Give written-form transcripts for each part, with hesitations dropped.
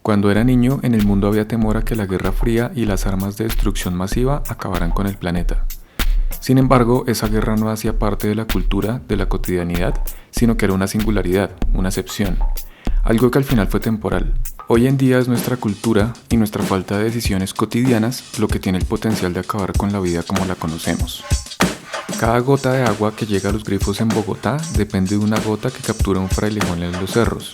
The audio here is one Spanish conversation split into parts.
Cuando era niño, en el mundo había temor a que la Guerra Fría y las armas de destrucción masiva acabaran con el planeta. Sin embargo, esa guerra no hacía parte de la cultura, de la cotidianidad, sino que era una singularidad, una excepción, algo que al final fue temporal. Hoy en día es nuestra cultura y nuestra falta de decisiones cotidianas lo que tiene el potencial de acabar con la vida como la conocemos. Cada gota de agua que llega a los grifos en Bogotá depende de una gota que captura un frailejón en los cerros,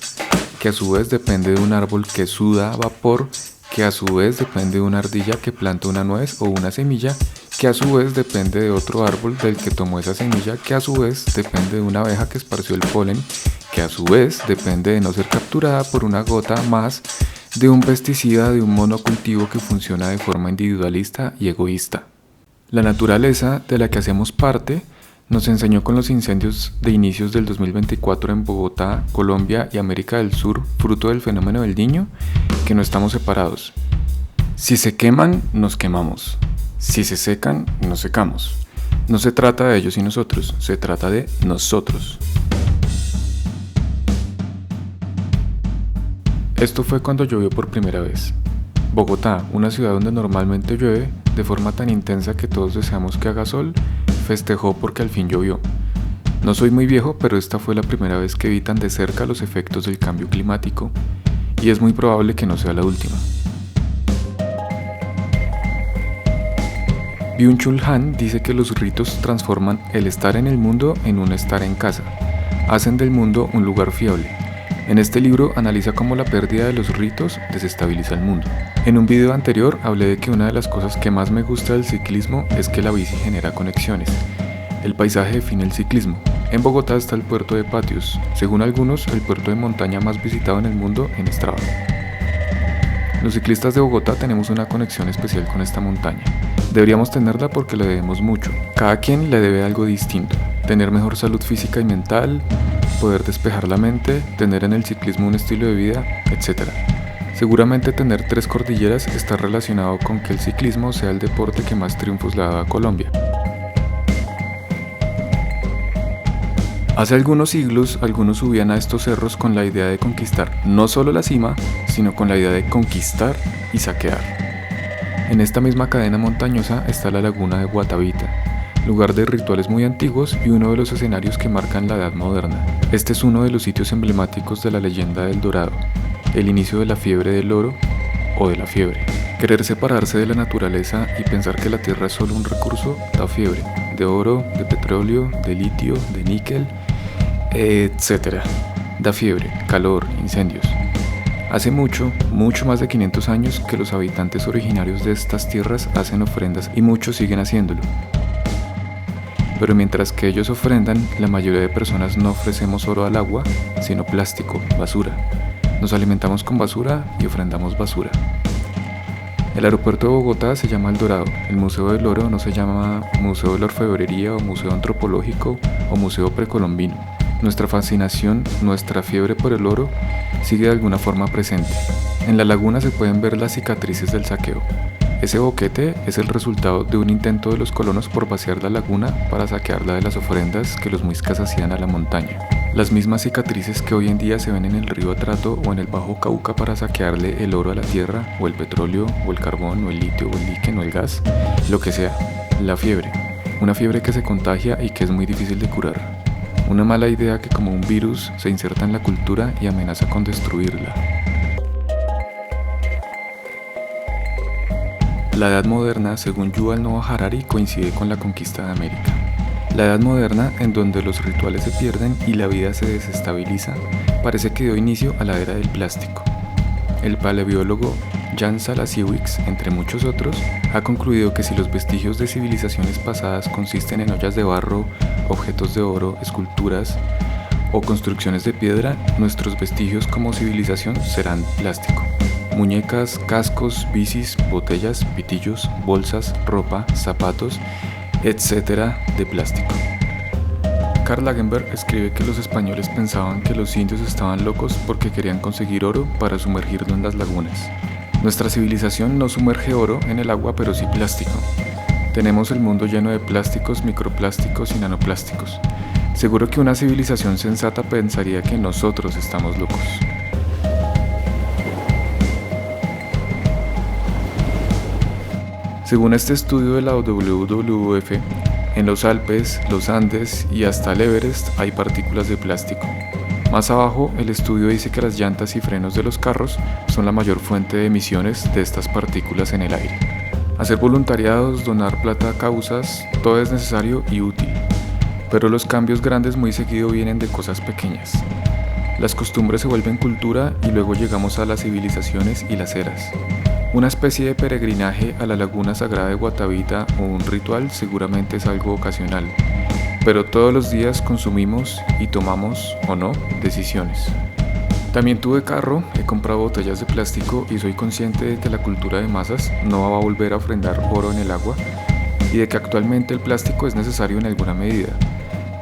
que a su vez depende de un árbol que suda vapor, que a su vez depende de una ardilla que planta una nuez o una semilla, que a su vez depende de otro árbol del que tomó esa semilla, que a su vez depende de una abeja que esparció el polen, que a su vez depende de no ser capturada por una gota más de un pesticida de un monocultivo que funciona de forma individualista y egoísta. La naturaleza de la que hacemos parte nos enseñó con los incendios de inicios del 2024 en Bogotá, Colombia y América del Sur, fruto del fenómeno del Niño, que no estamos separados. Si se queman, nos quemamos. Si se secan, nos secamos. No se trata de ellos y nosotros, se trata de nosotros. Esto fue cuando llovió por primera vez. Bogotá, una ciudad donde normalmente llueve de forma tan intensa que todos deseamos que haga sol, festejó porque al fin llovió. No soy muy viejo, pero esta fue la primera vez que vi tan de cerca los efectos del cambio climático, y es muy probable que no sea la última. Byung-Chul Han dice que los ritos transforman el estar en el mundo en un estar en casa, hacen del mundo un lugar fiable. En este libro analiza cómo la pérdida de los ritos desestabiliza el mundo. En un video anterior hablé de que una de las cosas que más me gusta del ciclismo es que la bici genera conexiones. El paisaje define el ciclismo. En Bogotá está el puerto de Patios, según algunos el puerto de montaña más visitado en el mundo en Strava. Los ciclistas de Bogotá tenemos una conexión especial con esta montaña. Deberíamos tenerla porque le debemos mucho. Cada quien le debe algo distinto. Tener mejor salud física y mental, poder despejar la mente, tener en el ciclismo un estilo de vida, etc. Seguramente tener 3 cordilleras está relacionado con que el ciclismo sea el deporte que más triunfos le ha dado a Colombia. Hace algunos siglos, algunos subían a estos cerros con la idea de conquistar no solo la cima, sino con la idea de conquistar y saquear. En esta misma cadena montañosa está la laguna de Guatavita, lugar de rituales muy antiguos y uno de los escenarios que marcan la Edad Moderna. Este es uno de los sitios emblemáticos de la leyenda del Dorado, el inicio de la fiebre del oro o de la fiebre. Querer separarse de la naturaleza y pensar que la tierra es solo un recurso da fiebre, de oro, de petróleo, de litio, de níquel, etc. Da fiebre, calor, incendios. Hace mucho más de 500 años que los habitantes originarios de estas tierras hacen ofrendas y muchos siguen haciéndolo. Pero mientras que ellos ofrendan, la mayoría de personas no ofrecemos oro al agua, sino plástico, basura. Nos alimentamos con basura y ofrendamos basura. El aeropuerto de Bogotá se llama El Dorado. El Museo del Oro no se llama Museo de la Orfebrería o Museo Antropológico o Museo Precolombino. Nuestra fascinación, nuestra fiebre por el oro, sigue de alguna forma presente. En la laguna se pueden ver las cicatrices del saqueo. Ese boquete es el resultado de un intento de los colonos por vaciar la laguna para saquearla de las ofrendas que los muiscas hacían a la montaña. Las mismas cicatrices que hoy en día se ven en el río Atrato o en el Bajo Cauca para saquearle el oro a la tierra, o el petróleo, o el carbón, o el litio, o el líquen, o el gas, lo que sea. La fiebre. Una fiebre que se contagia y que es muy difícil de curar. Una mala idea que como un virus se inserta en la cultura y amenaza con destruirla. La Edad Moderna, según Yuval Noah Harari, coincide con la conquista de América. La Edad Moderna, en donde los rituales se pierden y la vida se desestabiliza, parece que dio inicio a la era del plástico. El paleobiólogo Jan Salasiewicz, entre muchos otros, ha concluido que si los vestigios de civilizaciones pasadas consisten en ollas de barro, objetos de oro, esculturas o construcciones de piedra, nuestros vestigios como civilización serán plástico. Muñecas, cascos, bicis, botellas, pitillos, bolsas, ropa, zapatos, etc. de plástico. Karl Lagerberg escribe que los españoles pensaban que los indios estaban locos porque querían conseguir oro para sumergirlo en las lagunas. Nuestra civilización no sumerge oro en el agua, pero sí plástico. Tenemos el mundo lleno de plásticos, microplásticos y nanoplásticos. Seguro que una civilización sensata pensaría que nosotros estamos locos. Según este estudio de la WWF, en los Alpes, los Andes y hasta el Everest hay partículas de plástico. Más abajo, el estudio dice que las llantas y frenos de los carros son la mayor fuente de emisiones de estas partículas en el aire. Hacer voluntariados, donar plata a causas, todo es necesario y útil. Pero los cambios grandes muy seguido vienen de cosas pequeñas. Las costumbres se vuelven cultura y luego llegamos a las civilizaciones y las eras. Una especie de peregrinaje a la laguna sagrada de Guatavita o un ritual seguramente es algo ocasional, pero todos los días consumimos y tomamos, o no, decisiones. También tuve carro, he comprado botellas de plástico y soy consciente de que la cultura de masas no va a volver a ofrendar oro en el agua y de que actualmente el plástico es necesario en alguna medida.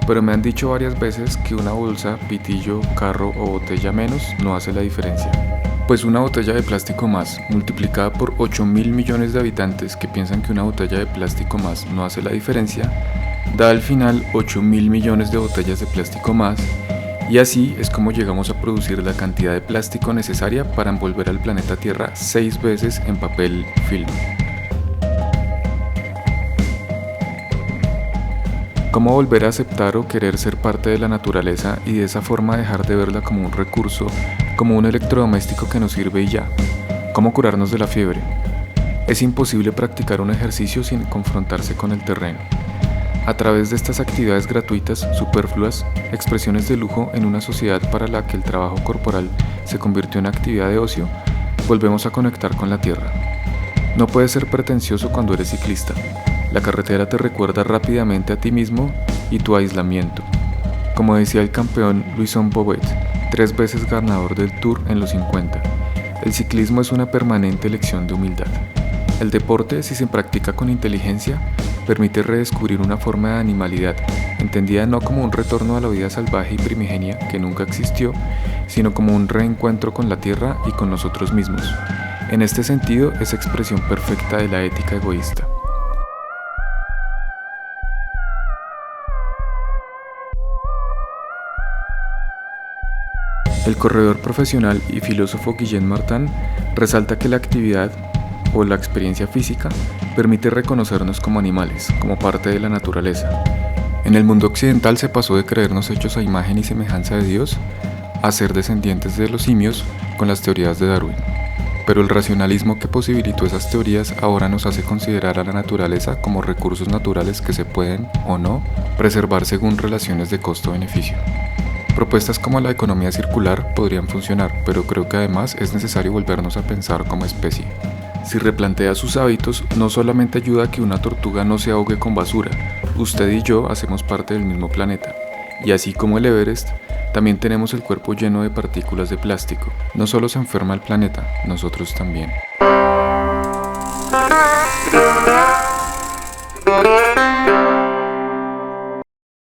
Pero me han dicho varias veces que una bolsa, pitillo, carro o botella menos no hace la diferencia. Pues una botella de plástico más, multiplicada por 8.000 millones de habitantes que piensan que una botella de plástico más no hace la diferencia, da al final 8.000 millones de botellas de plástico más, y así es como llegamos a producir la cantidad de plástico necesaria para envolver al planeta Tierra 6 veces en papel film. ¿Cómo volver a aceptar o querer ser parte de la naturaleza y de esa forma dejar de verla como un recurso, como un electrodoméstico que nos sirve y ya? ¿Cómo curarnos de la fiebre? Es imposible practicar un ejercicio sin confrontarse con el terreno. A través de estas actividades gratuitas, superfluas, expresiones de lujo en una sociedad para la que el trabajo corporal se convirtió en actividad de ocio, volvemos a conectar con la tierra. No puedes ser pretencioso cuando eres ciclista. La carretera te recuerda rápidamente a ti mismo y tu aislamiento. Como decía el campeón Louison Bobet, 3 veces ganador del Tour en los 50, el ciclismo es una permanente lección de humildad. El deporte, si se practica con inteligencia, permite redescubrir una forma de animalidad, entendida no como un retorno a la vida salvaje y primigenia que nunca existió, sino como un reencuentro con la tierra y con nosotros mismos. En este sentido, es expresión perfecta de la ética egoísta. El corredor profesional y filósofo Guillaume Martin resalta que la actividad o la experiencia física permite reconocernos como animales, como parte de la naturaleza. En el mundo occidental se pasó de creernos hechos a imagen y semejanza de Dios a ser descendientes de los simios con las teorías de Darwin. Pero el racionalismo que posibilitó esas teorías ahora nos hace considerar a la naturaleza como recursos naturales que se pueden, o no, preservar según relaciones de costo-beneficio. Propuestas como la economía circular podrían funcionar, pero creo que además es necesario volvernos a pensar como especie. Si replantea sus hábitos, no solamente ayuda a que una tortuga no se ahogue con basura, usted y yo hacemos parte del mismo planeta. Y así como el Everest, también tenemos el cuerpo lleno de partículas de plástico. No solo se enferma el planeta, nosotros también.